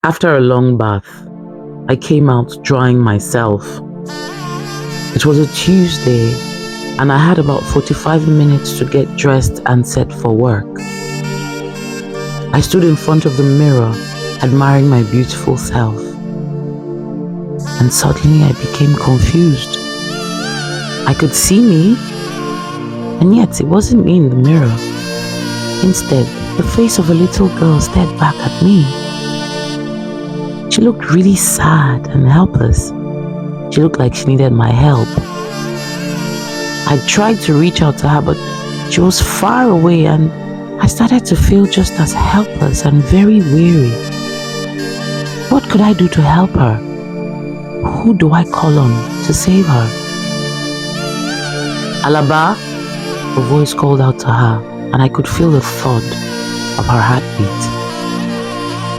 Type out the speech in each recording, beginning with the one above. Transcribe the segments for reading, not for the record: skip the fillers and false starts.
After a long bath, I came out drying myself. It was a Tuesday, and I had about 45 minutes to get dressed and set for work. I stood in front of the mirror, admiring my beautiful self. And suddenly I became confused. I could see me, and yet it wasn't me in the mirror. Instead, the face of a little girl stared back at me. She looked really sad and helpless. She looked like she needed my help. I tried to reach out to her, but she was far away, and I started to feel just as helpless and very weary. What could I do to help her? Who do I call on to save her? Alaba, a voice called out to her, and I could feel the thud of her heartbeat.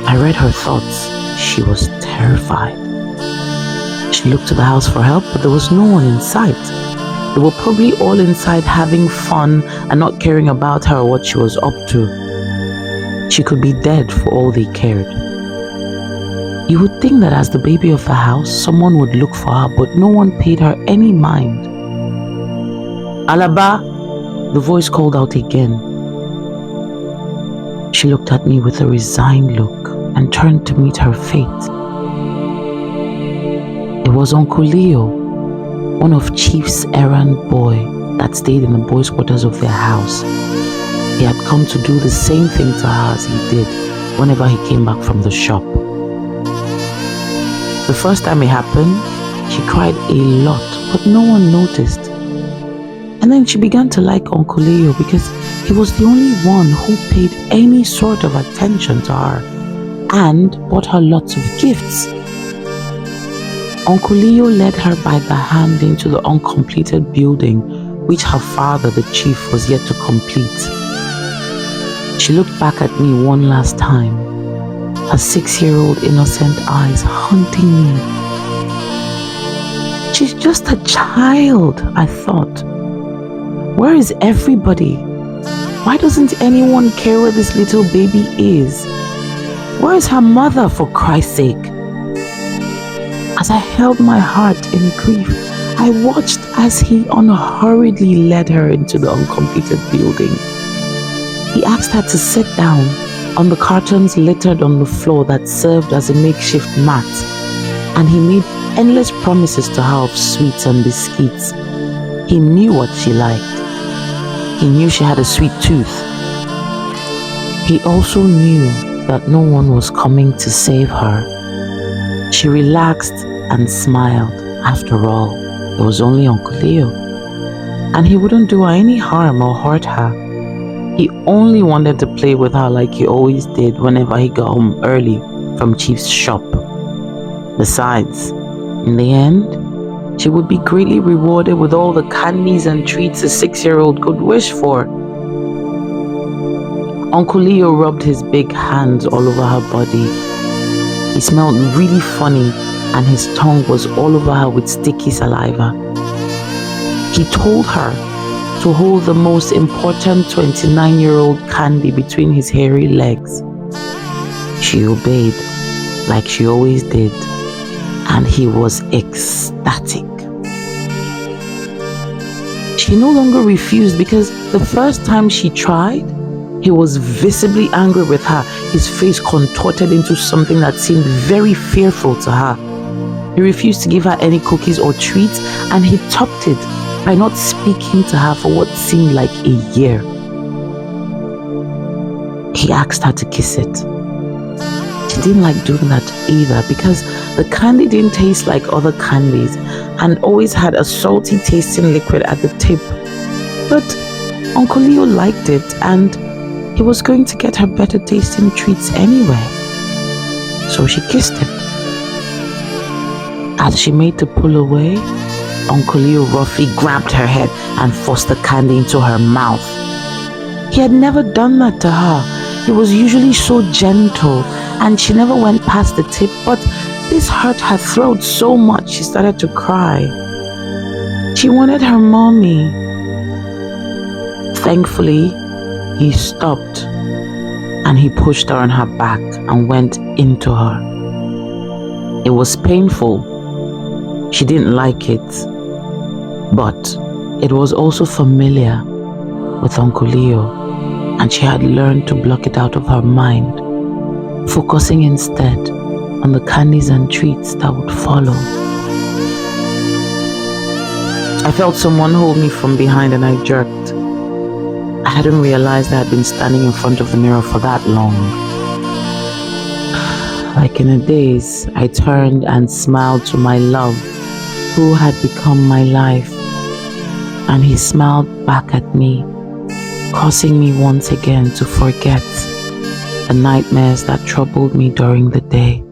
I read her thoughts. She was terrified. She looked to the house for help, but there was no one in sight. They were probably all inside having fun and not caring about her or what she was up to. She could be dead for all they cared. You would think that as the baby of the house, someone would look for her, but no one paid her any mind. Alaba, the voice called out again. She looked at me with a resigned look and turned to meet her fate. It was Uncle Leo, one of Chief's errand boy that stayed in the boys' quarters of their house. He had come to do the same thing to her as he did whenever he came back from the shop. The first time it happened, she cried a lot, but no one noticed. And then she began to like Uncle Leo because he was the only one who paid any sort of attention to her and bought her lots of gifts. Uncle Leo led her by the hand into the uncompleted building which her father, the chief, was yet to complete. She looked back at me one last time, her 6-year-old innocent eyes haunting me. She's just a child, I thought. Where is everybody? Why doesn't anyone care where this little baby is? Where is her mother, for Christ's sake? As I held my heart in grief, I watched as he unhurriedly led her into the uncompleted building. He asked her to sit down on the cartons littered on the floor that served as a makeshift mat, and he made endless promises to her of sweets and biscuits. He knew what she liked. He knew she had a sweet tooth. He also knew that no one was coming to save her. She relaxed and smiled. After all, it was only Uncle Leo, and he wouldn't do her any harm or hurt her. He only wanted to play with her like he always did whenever he got home early from Chief's shop. Besides, in the end, she would be greatly rewarded with all the candies and treats a 6-year-old could wish for. Uncle Leo rubbed his big hands all over her body. He smelled really funny, and his tongue was all over her with sticky saliva. He told her to hold the most important 29-year-old candy between his hairy legs. She obeyed, like she always did, and he was ecstatic. She no longer refused because the first time she tried, he was visibly angry with her, his face contorted into something that seemed very fearful to her. He refused to give her any cookies or treats, and he topped it by not speaking to her for what seemed like a year. He asked her to kiss it. She didn't like doing that either because the candy didn't taste like other candies and always had a salty tasting liquid at the tip. But Uncle Leo liked it, and he was going to get her better tasting treats anyway. So she kissed it. As she made to pull away, Uncle Leo roughly grabbed her head and forced the candy into her mouth. He had never done that to her. He was usually so gentle, and she never went past the tip, but this hurt her throat so much she started to cry. She wanted her mommy. Thankfully, he stopped. and he pushed her on her back and went into her. It was painful. She didn't like it, but it was also familiar with Uncle Leo, and she had learned to block it out of her mind, focusing instead on the candies and treats that would follow. I felt someone hold me from behind and I jerked. I hadn't realized I had been standing in front of the mirror for that long. Like in a daze, I turned and smiled to my love, who had become my life, and he smiled back at me, causing me once again to forget the nightmares that troubled me during the day.